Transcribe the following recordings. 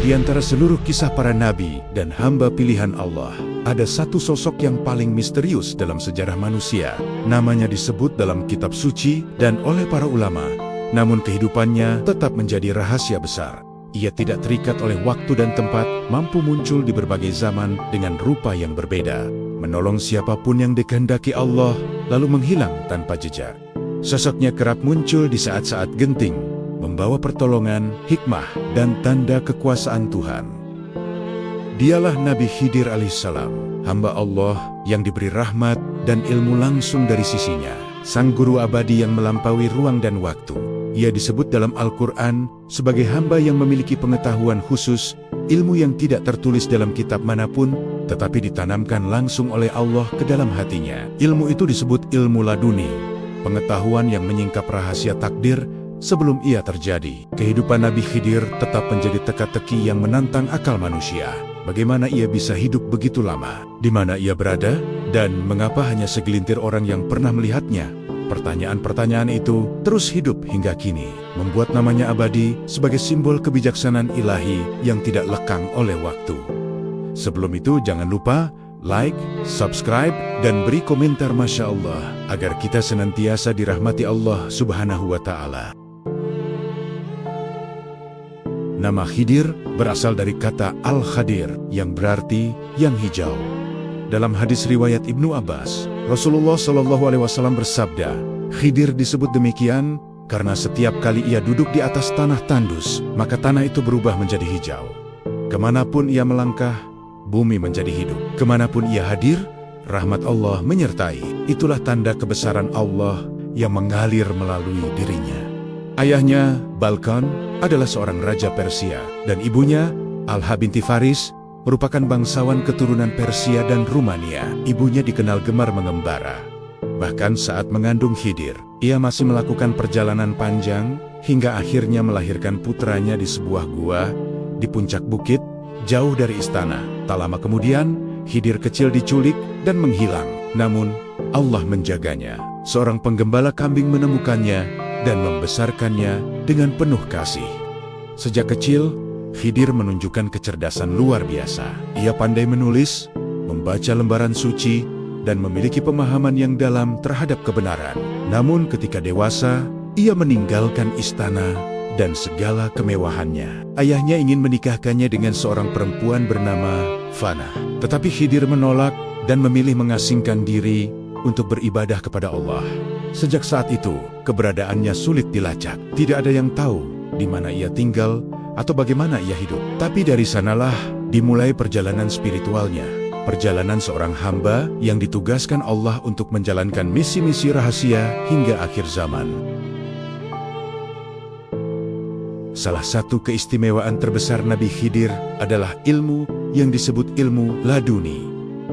Di antara seluruh kisah para nabi dan hamba pilihan Allah, ada satu sosok yang paling misterius dalam sejarah manusia. Namanya disebut dalam kitab suci dan oleh para ulama, namun kehidupannya tetap menjadi rahasia besar. Ia tidak terikat oleh waktu dan tempat, mampu muncul di berbagai zaman dengan rupa yang berbeda, menolong siapapun yang dikehendaki Allah, lalu menghilang tanpa jejak. Sosoknya kerap muncul di saat-saat genting, membawa pertolongan, hikmah, dan tanda kekuasaan Tuhan. Dialah Nabi Khidir alaihissalam, hamba Allah yang diberi rahmat dan ilmu langsung dari sisinya, sang guru abadi yang melampaui ruang dan waktu. Ia disebut dalam Al-Quran sebagai hamba yang memiliki pengetahuan khusus, ilmu yang tidak tertulis dalam kitab manapun, tetapi ditanamkan langsung oleh Allah ke dalam hatinya. Ilmu itu disebut ilmu laduni, pengetahuan yang menyingkap rahasia takdir sebelum ia terjadi. Kehidupan Nabi Khidir tetap menjadi teka-teki yang menantang akal manusia. Bagaimana ia bisa hidup begitu lama? Di mana ia berada? Dan mengapa hanya segelintir orang yang pernah melihatnya? Pertanyaan-pertanyaan itu terus hidup hingga kini, membuat namanya abadi sebagai simbol kebijaksanaan ilahi yang tidak lekang oleh waktu. Sebelum itu jangan lupa like, subscribe, dan beri komentar Masya Allah, agar kita senantiasa dirahmati Allah Subhanahu wa Ta'ala. Nama Khidir berasal dari kata Al-Khadir, yang berarti yang hijau. Dalam hadis riwayat Ibnu Abbas, Rasulullah SAW bersabda, Khidir disebut demikian karena setiap kali ia duduk di atas tanah tandus, maka tanah itu berubah menjadi hijau. Kemanapun ia melangkah, bumi menjadi hidup. Kemanapun ia hadir, rahmat Allah menyertai. Itulah tanda kebesaran Allah yang mengalir melalui dirinya. Ayahnya, Balkan, adalah seorang raja Persia, dan ibunya, Alha binti Faris, merupakan bangsawan keturunan Persia dan Rumania. Ibunya dikenal gemar mengembara. Bahkan saat mengandung Khidir, ia masih melakukan perjalanan panjang, hingga akhirnya melahirkan putranya di sebuah gua, di puncak bukit, jauh dari istana. Tak lama kemudian, Khidir kecil diculik dan menghilang. Namun, Allah menjaganya. Seorang penggembala kambing menemukannya dan membesarkannya dengan penuh kasih. Sejak kecil, Khidir menunjukkan kecerdasan luar biasa. Ia pandai menulis, membaca lembaran suci, dan memiliki pemahaman yang dalam terhadap kebenaran. Namun ketika dewasa, ia meninggalkan istana dan segala kemewahannya. Ayahnya ingin menikahkannya dengan seorang perempuan bernama Fana. Tetapi Khidir menolak dan memilih mengasingkan diri untuk beribadah kepada Allah. Sejak saat itu, keberadaannya sulit dilacak. Tidak ada yang tahu di mana ia tinggal atau bagaimana ia hidup. Tapi dari sanalah dimulai perjalanan spiritualnya. Perjalanan seorang hamba yang ditugaskan Allah untuk menjalankan misi-misi rahasia hingga akhir zaman. Salah satu keistimewaan terbesar Nabi Khidir adalah ilmu yang disebut ilmu laduni.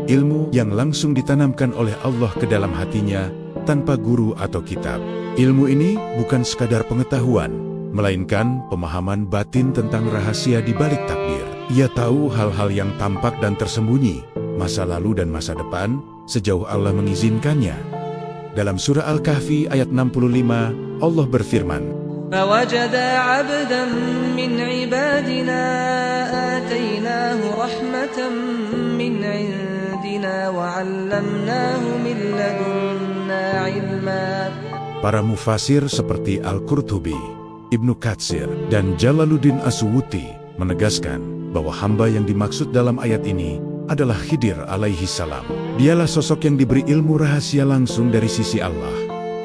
Ilmu yang langsung ditanamkan oleh Allah ke dalam hatinya tanpa guru atau kitab. Ilmu ini bukan sekadar pengetahuan, melainkan pemahaman batin tentang rahasia di balik takdir. Ia tahu hal-hal yang tampak dan tersembunyi, masa lalu dan masa depan, sejauh Allah mengizinkannya. Dalam surah Al-Kahfi ayat 65, Allah berfirman, فَوَجَدَا عَبْدًا مِّنْ عِبَادِنَا آتَيْنَاهُ رَحْمَةً مِّنْ عِندِنَا وَعَلَّمْنَاهُ مِن لَّدُنَّا عِلْمًا. Para mufasir seperti Al-Qurtubi, Ibnu Katsir, dan Jalaluddin As-Suyuti menegaskan bahwa hamba yang dimaksud dalam ayat ini adalah Khidir alaihi salam. Dialah sosok yang diberi ilmu rahasia langsung dari sisi Allah.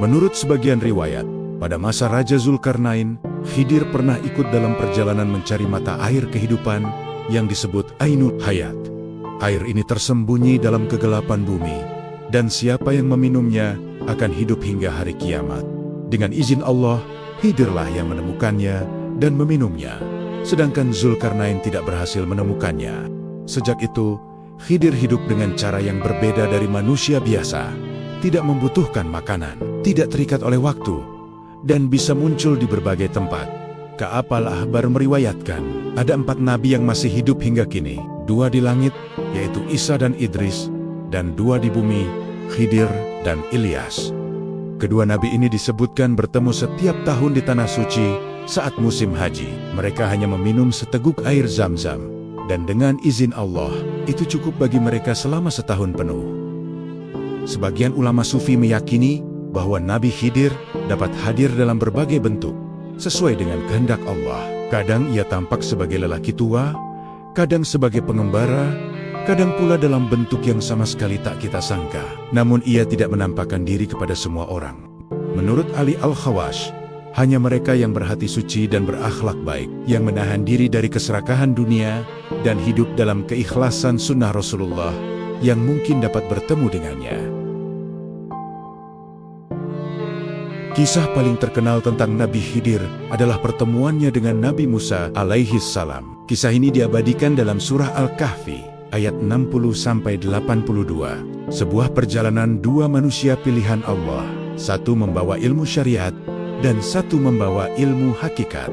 Menurut sebagian riwayat, pada masa Raja Zulkarnain, Khidir pernah ikut dalam perjalanan mencari mata air kehidupan yang disebut Ainul Hayat. Air ini tersembunyi dalam kegelapan bumi, dan siapa yang meminumnya akan hidup hingga hari kiamat. Dengan izin Allah, Khidirlah yang menemukannya dan meminumnya, sedangkan Zulkarnain tidak berhasil menemukannya. Sejak itu, Khidir hidup dengan cara yang berbeda dari manusia biasa, tidak membutuhkan makanan, tidak terikat oleh waktu, dan bisa muncul di berbagai tempat. Ka'ab al-Ahbar meriwayatkan, ada 4 nabi yang masih hidup hingga kini. 2 di langit, yaitu Isa dan Idris, dan 2 di bumi, Khidir dan Ilyas. Kedua nabi ini disebutkan bertemu setiap tahun di Tanah Suci saat musim haji, mereka hanya meminum seteguk air Zam-Zam, dan dengan izin Allah, itu cukup bagi mereka selama setahun penuh. Sebagian ulama sufi meyakini bahwa Nabi Khidir dapat hadir dalam berbagai bentuk, sesuai dengan kehendak Allah. Kadang ia tampak sebagai lelaki tua, kadang sebagai pengembara, kadang pula dalam bentuk yang sama sekali tak kita sangka. Namun ia tidak menampakkan diri kepada semua orang. Menurut Ali Al-Khawash, hanya mereka yang berhati suci dan berakhlak baik, yang menahan diri dari keserakahan dunia, dan hidup dalam keikhlasan sunnah Rasulullah, yang mungkin dapat bertemu dengannya. Kisah paling terkenal tentang Nabi Khidir adalah pertemuannya dengan Nabi Musa alaihi salam. Kisah ini diabadikan dalam surah Al-Kahfi, ayat 60-82. Sebuah perjalanan dua manusia pilihan Allah, satu membawa ilmu syariat, dan satu membawa ilmu hakikat.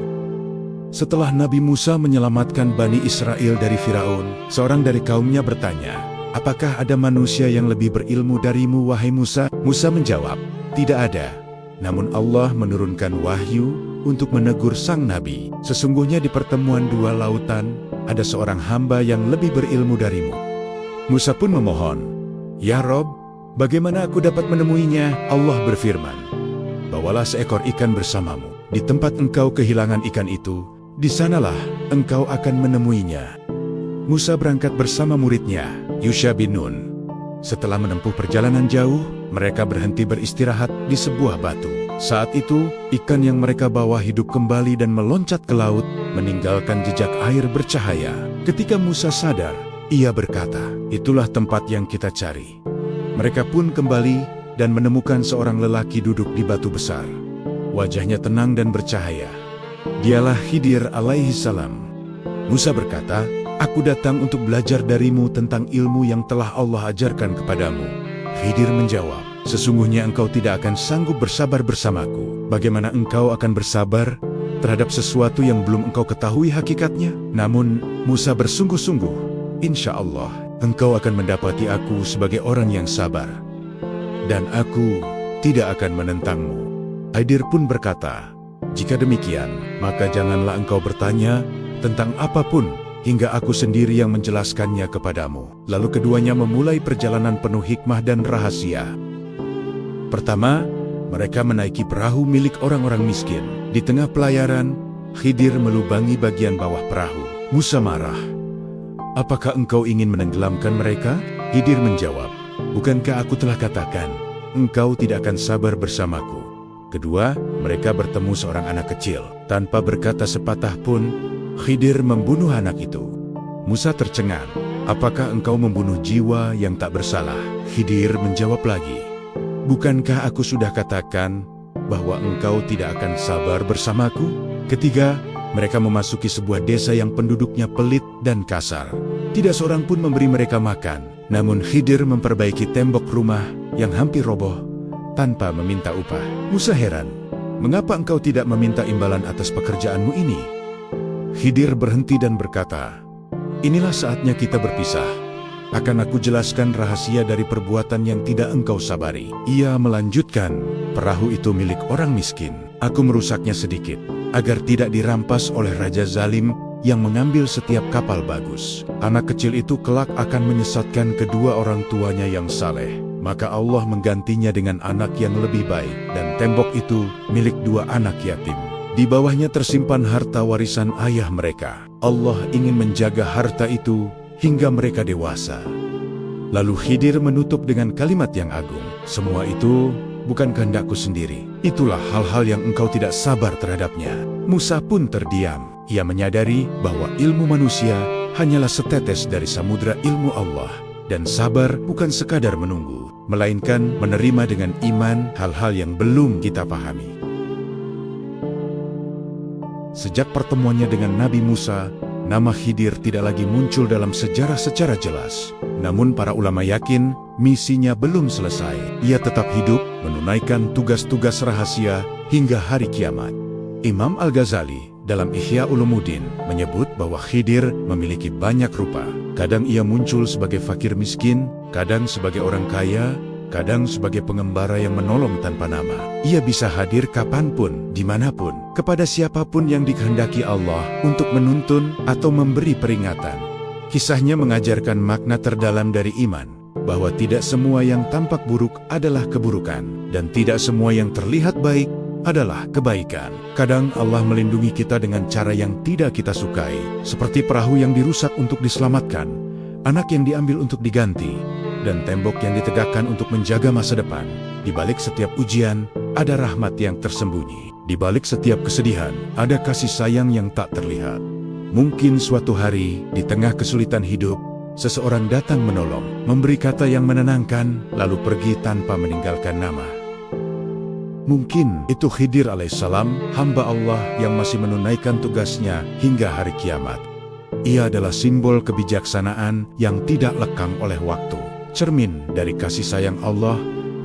Setelah Nabi Musa menyelamatkan Bani Israel dari Firaun, seorang dari kaumnya bertanya, "Apakah ada manusia yang lebih berilmu darimu, wahai Musa?" Musa menjawab, "Tidak ada." Namun Allah menurunkan wahyu untuk menegur sang Nabi. "Sesungguhnya di pertemuan dua lautan, ada seorang hamba yang lebih berilmu darimu." Musa pun memohon, "Ya Rob, bagaimana aku dapat menemuinya?" Allah berfirman, "Bawalah seekor ikan bersamamu. Di tempat engkau kehilangan ikan itu, di sanalah engkau akan menemuinya." Musa berangkat bersama muridnya, Yusha bin Nun. Setelah menempuh perjalanan jauh, mereka berhenti beristirahat di sebuah batu. Saat itu, ikan yang mereka bawa hidup kembali dan meloncat ke laut, meninggalkan jejak air bercahaya. Ketika Musa sadar, ia berkata, "Itulah tempat yang kita cari." Mereka pun kembali dan menemukan seorang lelaki duduk di batu besar. Wajahnya tenang dan bercahaya. Dialah Khidir alaihi salam. Musa berkata, "Aku datang untuk belajar darimu tentang ilmu yang telah Allah ajarkan kepadamu." Khidir menjawab, "Sesungguhnya engkau tidak akan sanggup bersabar bersamaku. Bagaimana engkau akan bersabar terhadap sesuatu yang belum engkau ketahui hakikatnya?" Namun, Musa bersungguh-sungguh, "Insya Allah, engkau akan mendapati aku sebagai orang yang sabar, dan aku tidak akan menentangmu." Khidir pun berkata, "Jika demikian, maka janganlah engkau bertanya tentang apapun, hingga aku sendiri yang menjelaskannya kepadamu." Lalu keduanya memulai perjalanan penuh hikmah dan rahasia. Pertama, mereka menaiki perahu milik orang-orang miskin. Di tengah pelayaran, Khidir melubangi bagian bawah perahu. Musa marah, "Apakah engkau ingin menenggelamkan mereka?" Khidir menjawab, "Bukankah aku telah katakan, engkau tidak akan sabar bersamaku?" Kedua, mereka bertemu seorang anak kecil. Tanpa berkata sepatah pun, Khidir membunuh anak itu. Musa tercengang, "Apakah engkau membunuh jiwa yang tak bersalah?" Khidir menjawab lagi, "Bukankah aku sudah katakan bahwa engkau tidak akan sabar bersamaku?" Ketiga, mereka memasuki sebuah desa yang penduduknya pelit dan kasar. Tidak seorang pun memberi mereka makan. Namun Khidir memperbaiki tembok rumah yang hampir roboh tanpa meminta upah. Musa heran, "Mengapa engkau tidak meminta imbalan atas pekerjaanmu ini?" Khidir berhenti dan berkata, "Inilah saatnya kita berpisah. Akan aku jelaskan rahasia dari perbuatan yang tidak engkau sabari." Ia melanjutkan, "Perahu itu milik orang miskin. Aku merusaknya sedikit, agar tidak dirampas oleh raja zalim yang mengambil setiap kapal bagus. Anak kecil itu kelak akan menyesatkan kedua orang tuanya yang saleh. Maka Allah menggantinya dengan anak yang lebih baik, dan tembok itu milik dua anak yatim. Di bawahnya tersimpan harta warisan ayah mereka. Allah ingin menjaga harta itu hingga mereka dewasa." Lalu Khidir menutup dengan kalimat yang agung, "Semua itu bukan kehendakku sendiri. Itulah hal-hal yang engkau tidak sabar terhadapnya." Musa pun terdiam. Ia menyadari bahwa ilmu manusia hanyalah setetes dari samudra ilmu Allah, dan sabar bukan sekadar menunggu, melainkan menerima dengan iman hal-hal yang belum kita pahami. Sejak pertemuannya dengan Nabi Musa, nama Khidir tidak lagi muncul dalam sejarah secara jelas. Namun para ulama yakin misinya belum selesai. Ia tetap hidup, menunaikan tugas-tugas rahasia hingga hari kiamat. Imam Al-Ghazali dalam Ihya Ulumuddin menyebut bahwa Khidir memiliki banyak rupa. Kadang ia muncul sebagai fakir miskin, kadang sebagai orang kaya, kadang sebagai pengembara yang menolong tanpa nama. Ia bisa hadir kapanpun, dimanapun, kepada siapapun yang dikehendaki Allah untuk menuntun atau memberi peringatan. Kisahnya mengajarkan makna terdalam dari iman, bahwa tidak semua yang tampak buruk adalah keburukan, dan tidak semua yang terlihat baik adalah kebaikan. Kadang Allah melindungi kita dengan cara yang tidak kita sukai, seperti perahu yang dirusak untuk diselamatkan, anak yang diambil untuk diganti, dan tembok yang ditegakkan untuk menjaga masa depan. Di balik setiap ujian, ada rahmat yang tersembunyi. Di balik setiap kesedihan, ada kasih sayang yang tak terlihat. Mungkin suatu hari, di tengah kesulitan hidup, seseorang datang menolong, memberi kata yang menenangkan, lalu pergi tanpa meninggalkan nama. Mungkin itu Khidir alaihissalam, hamba Allah yang masih menunaikan tugasnya hingga hari kiamat. Ia adalah simbol kebijaksanaan yang tidak lekang oleh waktu, cermin dari kasih sayang Allah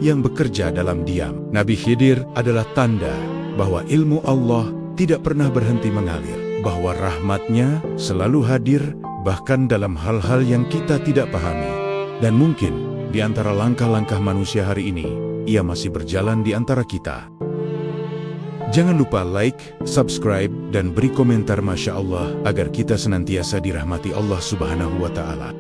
yang bekerja dalam diam. Nabi Khidir adalah tanda bahwa ilmu Allah tidak pernah berhenti mengalir, bahwa rahmatnya selalu hadir bahkan dalam hal-hal yang kita tidak pahami. Dan mungkin di antara langkah-langkah manusia hari ini, ia masih berjalan di antara kita. Jangan lupa like, subscribe, dan beri komentar Masya Allah agar kita senantiasa dirahmati Allah Subhanahu wa Ta'ala.